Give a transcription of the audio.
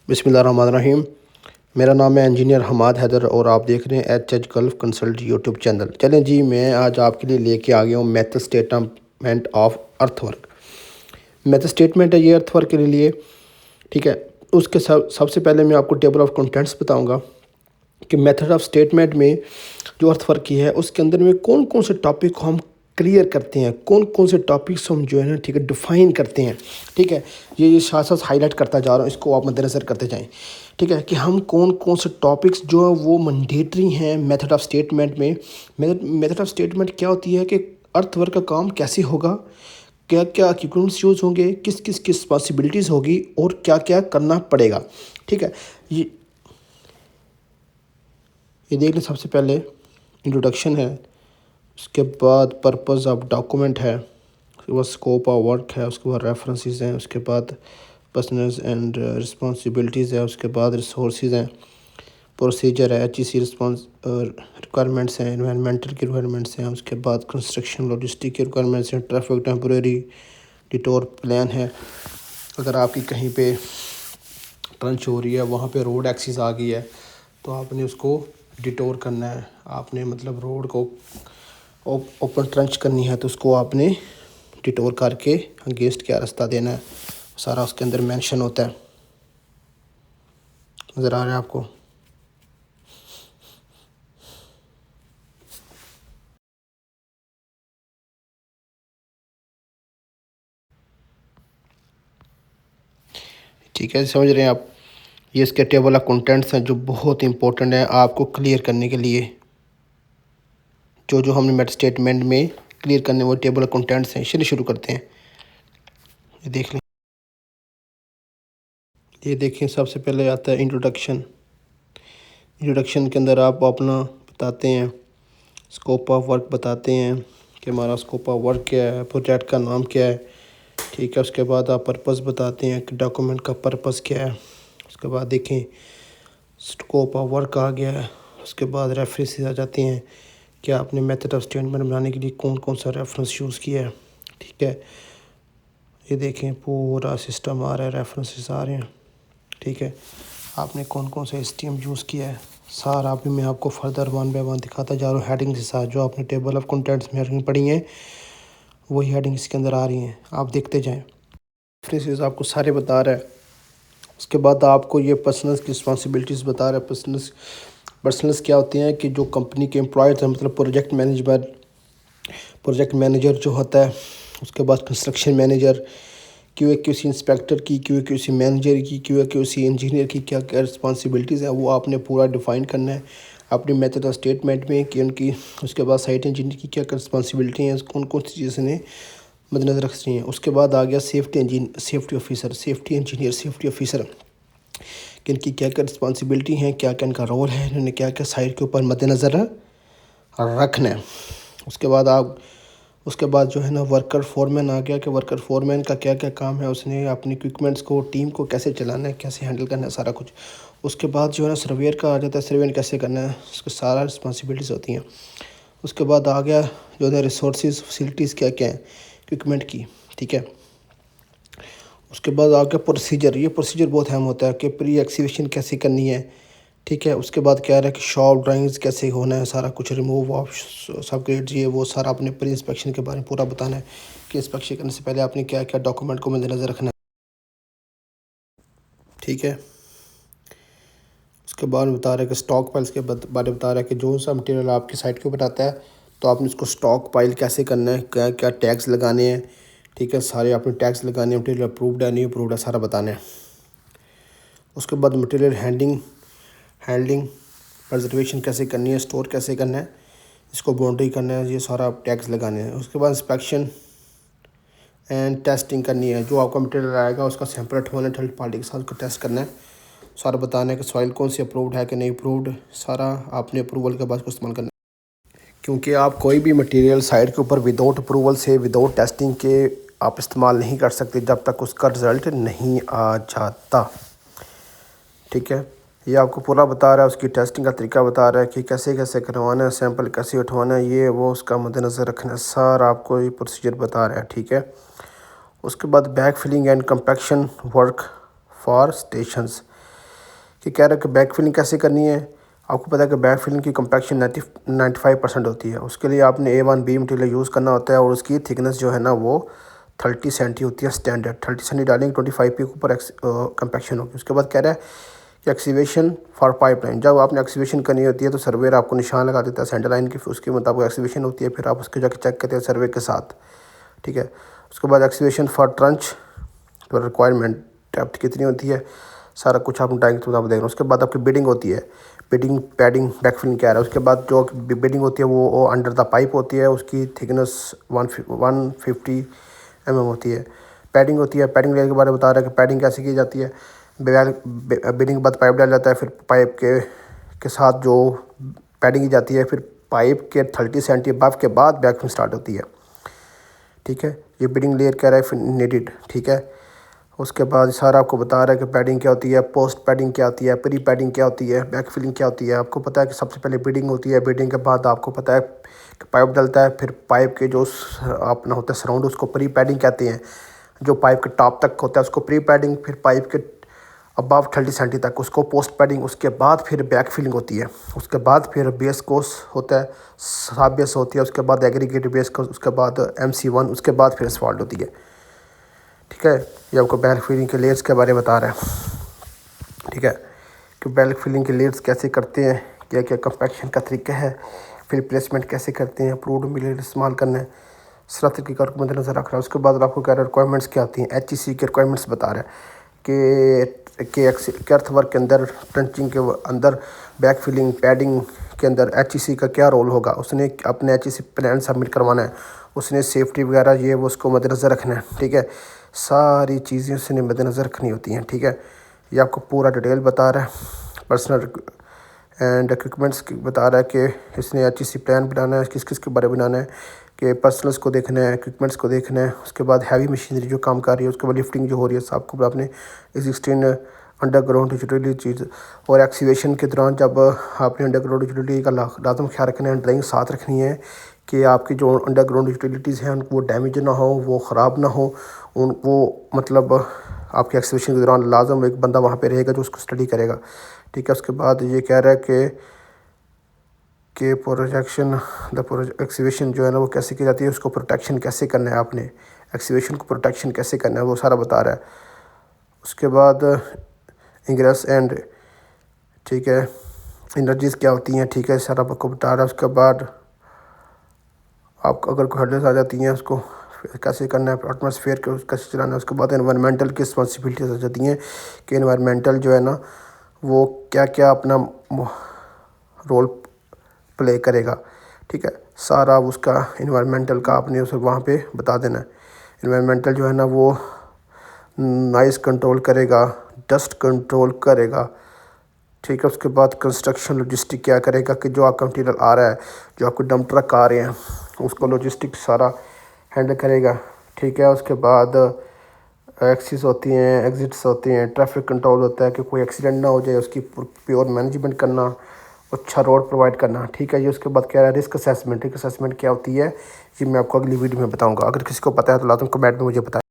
बिस्मिल्लाहिर्रहमानिर्रहीम। मेरा नाम है इंजीनियर हमाद हैदर और आप देख रहे हैं H gulf consult YouTube channel. चलें जी, मैं आज आपके लिए लेके आ गया हूँ method statement of earthwork. Method statement है ये अर्थवर्क के लिए, ठीक है। उसके सबसे पहले मैं आपको टेबल ऑफ कंटेंट्स बताऊँगा कि मेथड ऑफ स्टेटमेंट में जो अर्थवर्क की है उसके अंदर में कौन कौन से टॉपिक को हम क्लियर करते हैं, कौन कौन से टॉपिक्स हम जो है ना, ठीक है, डिफ़ाइन करते हैं। ठीक है, ये साथ साथ हाईलाइट करता जा रहा हूँ, इसको आप मद्देनज़र करते जाएं। ठीक है, कि हम कौन कौन से टॉपिक्स जो है वो मैंडेटरी हैं मेथड ऑफ स्टेटमेंट में। मेथड ऑफ स्टेटमेंट क्या होती है कि अर्थवर्क का काम कैसे होगा, क्या क्या इक्विपमेंट्स यूज़ होंगे, किस किस किस पॉसिबिलिटीज़ होगी और क्या क्या करना पड़ेगा। ठीक है, ये देख लें। सबसे पहले इंट्रोडक्शन है, उसके बाद पर्पस ऑफ डॉक्यूमेंट है, उसके बाद स्कोप ऑफ वर्क है, उसके बाद रेफरेंसेस हैं, उसके बाद पर्सनल्स एंड रिस्पॉन्सिबिलिटीज़ है, उसके बाद रिसोर्सेज हैं, प्रोसीजर है, HEC रिक्वायरमेंट्स हैं, इन्वायरमेंटल की रिक्वायरमेंट्स हैं, उसके बाद कंस्ट्रक्शन लॉजिस्टिक की रिक्वायरमेंट्स हैं, ट्रैफिक टेम्परेरी डिटोर प्लान है। अगर आपकी कहीं पे ट्रंच हो रही है, वहाँ पे रोड एक्सिस आ गई है, तो आपने उसको डिटोर करना है। आपने मतलब रोड को ओपन ट्रंच करनी है तो उसको आपने डिटोर करके अगेंस्ट क्या रास्ता देना है, सारा उसके अंदर मेंशन होता है। नज़र आ रहा है आपको? ठीक है, समझ रहे हैं आप? ये इसके टेबल ऑफ कंटेंट्स हैं जो बहुत इंपॉर्टेंट है आपको क्लियर करने के लिए। जो जो हमने मेट स्टेटमेंट में क्लियर करने वो टेबल ऑफ कंटेंट्स हैं। चलिए शुरू करते हैं। ये देख लें, ये देखें। सबसे पहले आता है इंट्रोडक्शन। इंट्रोडक्शन के अंदर आप अपना बताते हैं, स्कोप ऑफ वर्क बताते हैं कि हमारा स्कोप ऑफ वर्क क्या है, प्रोजेक्ट का नाम क्या है। ठीक है, उसके बाद आप पर्पस बताते हैं कि डॉक्यूमेंट का पर्पस क्या है। उसके बाद देखें स्कोप ऑफ वर्क आ गया है। उसके बाद रेफरेंसेस आ जाते हैं कि आपने मेथड ऑफ स्टेटमेंट बनाने के लिए कौन कौन सा रेफरेंस यूज़ किया है। ठीक है, ये देखें पूरा सिस्टम आ रहा है, रेफरेंसेस आ रहे हैं। ठीक है, आपने कौन कौन सा STM यूज़ किया है सारा अभी मैं आपको फर्दर वन बाय वन दिखाता जा रहा हूँ हेडिंग के साथ। जो आपने टेबल ऑफ कंटेंट्स में हेडिंग पढ़ी हैं वही हेडिंग इसके अंदर आ रही हैं, आप देखते जाएं। रेफरेंसेस आपको सारे बता रहा है। उसके बाद आपको ये पर्सनल्स की रिस्पॉन्सिबिलिटीज़ बता रहा है। पर्सनल्स क्या होते हैं कि जो कंपनी के एम्प्लॉयज़ हैं, मतलब प्रोजेक्ट मैनेजर जो होता है, उसके बाद कंस्ट्रक्शन मैनेजर, QA/QC इंस्पेक्टर की, QA/QC मैनेजर की, QA/QC इंजीनियर की क्या क्या रिस्पॉन्सिबिलिटीज़ हैं वो आपने पूरा डिफ़ाइन करना है अपनी मेथड ऑफ स्टेटमेंट में कि उनकी। उसके बाद साइट इंजीनियर की क्या क्या रिस्पॉन्सिबिलिटी हैं, कौन कौन सी चीज़ें ने मद्देनज़र रखनी है। उसके बाद आ गया सेफ्टी इंजीनियर, सेफ्टी ऑफिसर कि इनकी क्या क्या रिस्पॉन्सिबिलिटी हैं, क्या क्या इनका रोल है, इन्होंने क्या क्या साइट के ऊपर मद्देनज़र रखना है। उसके बाद जो है ना वर्कर फोरमैन आ गया कि वर्कर फोरमैन का क्या क्या काम है, उसने अपनी इक्विपमेंट्स को, टीम को कैसे चलाना है, कैसे हैंडल करना है, सारा कुछ। उसके बाद जो है ना सर्वेयर का आ जाता है, सर्वेयर कैसे करना है, उसको सारा रिस्पॉन्सिबिलिटीज़ होती हैं। उसके बाद आ गया जो है रिसोर्सेज, फैसिलिटीज़ क्या क्या हैं इक्विपमेंट की। ठीक है, उसके बाद आ गया प्रोसीजर। ये प्रोसीजर बहुत अहम होता है कि प्री एक्सीवेशन कैसे करनी है। ठीक है, उसके बाद क्या रहा है कि शॉप ड्राइंग्स कैसे होना है, सारा कुछ रिमूव ऑफ सब ग्रेड ये वो सारा अपने प्री इंस्पेक्शन के बारे में पूरा बताना है कि इंस्पेक्शन करने से पहले आपने क्या क्या डॉक्यूमेंट को मद्देनज़र रखना है। ठीक है, उसके बाद बता रहा है कि स्टॉक पाइल्स के बारे में बता रहा है कि जो सा मटेरियल आपकी साइट के ऊपर आता है तो आपने उसको स्टॉक पाइल कैसे करना है, क्या क्या टैग्स लगाने हैं। ठीक है, सारे आपने टैग्स लगाने हैं, मटेरियल अप्रूव्ड है नहीं अप्रूव्ड है, सारा बताना है। उसके बाद मटेरियल हैंडलिंग प्रिजर्वेशन कैसे करनी है, स्टोर कैसे करना है, इसको बाउंड्री करना है, ये सारा टैग्स लगाने हैं। उसके बाद इंस्पेक्शन एंड टेस्टिंग करनी है। जो आपका मटेरियल आएगा उसका सैंपल उठवाना है, थर्ड पार्टी के साथ उसको टेस्ट करना है, सारा बताना है कि सॉइल कौन सी अप्रूव्ड है कि नहीं अप्रूव्ड, सारा आपने अप्रूवल के बाद उसको इस्तेमाल करना है। क्योंकि आप कोई भी मटेरियल साइट के ऊपर विदाउट अप्रूवल से, विदाउट टेस्टिंग के आप इस्तेमाल नहीं कर सकते जब तक उसका रिज़ल्ट नहीं आ जाता। ठीक है, ये आपको पूरा बता रहा है, उसकी टेस्टिंग का तरीका बता रहा है कि कैसे कैसे करवाना है, सैंपल कैसे उठवाना है, ये वो उसका मद्देनज़र रखना है, सारा आपको ये प्रोसीजर बता रहा है। ठीक है, उसके बाद back filling and compaction work for stations. कि कह रहा है कि बैक फिलिंग कैसे करनी है। आपको पता है कि बैक फिलिंग की कम्पैक्शन 95% होती है। उसके लिए आपने A1B मटीरियल यूज़ करना होता है और उसकी थिकनेस जो है ना वो 30 सेंटी होती है स्टैंडर्ड। 30 सेंटी डालेंगे 25 पी के ऊपर कम्पैक्शन होगी। उसके बाद कह रहा है कि एक्सीवेशन फॉर पाइपलाइन। जब आपने एक्सीवेशन करनी होती है तो सर्वेयर आपको निशान लगा देता है सेंटर लाइन की, फिर उसके मुताबिक एक्सीवेशन होती है, फिर आप उसके जाके चेक करते हैं सर्वे के साथ, ठीक है। उसके बाद एक्सीवेशन फॉर ट्रंच तो रिक्वायरमेंट डेप्थ कितनी होती है, सारा कुछ आप टाइम के मुताबिक देख रहे हैं। उसके बाद आपकी बिडिंग होती है, बिडिंग पैडिंग बैकफिलिंग क्या है। उसके बाद जो बिडिंग होती है वो अंडर द पाइप होती है, उसकी थिकनेस 150 mm होती है। पैडिंग होती है, पैडिंग लेयर के बारे में बता रहा है कि पैडिंग कैसे की जाती है। बिडिंग के बाद पाइप डाला जाता है, फिर पाइप के साथ जो पैडिंग की जाती है, फिर पाइप के 30 सेंटी अबव के बाद बैकफिलिंग स्टार्ट होती है, ठीक है। ये बिडिंग लेयर कह रहा है फिर नीडेड, ठीक है। उसके बाद सारा आपको बता रहा है कि पैडिंग क्या होती है, पोस्ट पैडिंग क्या होती है, प्री पैडिंग क्या होती है, बैक फिलिंग क्या होती है। आपको पता है कि सबसे पहले बिडिंग होती है, बिडिंग के बाद आपको पता है कि पाइप डलता है, फिर पाइप के जो अपना होता है सराउंड उसको प्री पैडिंग कहते हैं। जो पाइप के टॉप तक होता है उसको प्री पैडिंग, फिर पाइप के अबव 30 सेंटी तक उसको पोस्ट पैडिंग, उसके बाद फिर बैक फिलिंग होती है। उसके बाद फिर बेस कोर्स होता है, साब बेस होती है, उसके बाद एग्रीगेटेड बेस कोर्स, उसके बाद MC1, उसके बाद फिर असफाल्ट होती है, ठीक है। ये आपको बैक फिलिंग के लेयर्स के बारे में बता रहा है, ठीक है, कि बैक फिलिंग के लेयर्स कैसे करते हैं, क्या क्या कंपैक्शन का तरीका है, फिर प्लेसमेंट कैसे करते हैं, अप्रूव्ड मटेरियल इस्तेमाल करना है, सराहत की कार को मद्देनजर रख रहा है। उसके बाद आपको कह रहा है रिक्वायरमेंट्स क्या आती हैं, HEC के रिक्वायरमेंट्स बता रहा है कि अर्थ वर्क के अंदर, ट्रंचिंग के अंदर, बैक फिलिंग पैडिंग के अंदर HEC का क्या रोल होगा। उसने अपने HEC प्लान सबमिट करवाना है, उसने सेफ्टी वगैरह ये वो उसको मद्देनज़र रखना है, ठीक है। सारी चीज़ें उसने मद्देनज़र रखनी होती हैं, ठीक है। ये आपको पूरा डिटेल बता रहा है। पर्सनल एंड इक्विपमेंट्स बता रहा है कि इसने HEC प्लान बनाना है, किस किस के बारे में बनाना है, कि पर्सनल्स को देखना है, इक्विपमेंट्स को देखना है। उसके बाद हैवी मशीनरी जो काम कर रही है, उसके बाद लिफ्टिंग जो हो रही है, सब को आपने एग्जिस्टिंग अंडरग्राउंड यूटिलिटी चीज़ और एक्सीवेशन के दौरान जब आपने अंडरग्राउंड यूटिलिटी का लाजम ख्याल रखना है, ड्राइंग साथ रखनी है कि आपकी जो अंडरग्राउंड यूटिलिटीज़ हैं वो डैमेज ना हो, वो ख़राब ना हो, वो मतलब आपके एक्सीवेशन के दौरान लाजम एक बंदा वहाँ पे रहेगा जो उसको स्टडी करेगा, ठीक है। उसके बाद ये कह रहा है कि प्रोजेक्शन एक्सीवेशन जो है ना वो कैसे की जाती है, उसको प्रोटेक्शन कैसे करना है, आपने एक्सीवेशन को प्रोटेक्शन कैसे करना है वो सारा बता रहा है। उसके बाद इंग्रेस एंड, ठीक है, एनर्जीज़ क्या होती हैं, ठीक है, सारा आपको बता रहा है। उसके बाद आपको अगर कोई हर्डल्स आ जाती हैं उसको कैसे करना है, एटमॉस्फेयर को कैसे चलाना है। उसके बाद एनवायरमेंटल की रिस्पॉन्सिबिलिटीज आ जाती हैं कि एनवायरमेंटल जो है ना वो क्या क्या अपना रोल प्ले करेगा, ठीक है। सारा उसका एनवायरमेंटल का आपने उसे वहाँ पे बता देना है। एनवायरमेंटल जो है ना वो नॉइज़ कंट्रोल करेगा, डस्ट कंट्रोल करेगा, ठीक है। उसके बाद कंस्ट्रक्शन लॉजिस्टिक क्या करेगा कि जो आपका मटीरियल आ रहा है, जो आपके डंप ट्रक आ रहे हैं, उसको लॉजिस्टिक सारा हैंडल करेगा, ठीक है। उसके बाद एक्सिस होती हैं, एग्जिट्स होती हैं, ट्रैफिक कंट्रोल होता है कि कोई एक्सीडेंट ना हो जाए, उसकी प्योर मैनेजमेंट करना, अच्छा रोड प्रोवाइड करना, ठीक है। ये उसके बाद क्या है रिस्क असेसमेंट। रिस्क असेसमेंट क्या होती है ये मैं आपको अगली वीडियो में बताऊंगा। अगर किसी को पता है तो लाजम कमेंट में मुझे बताएं।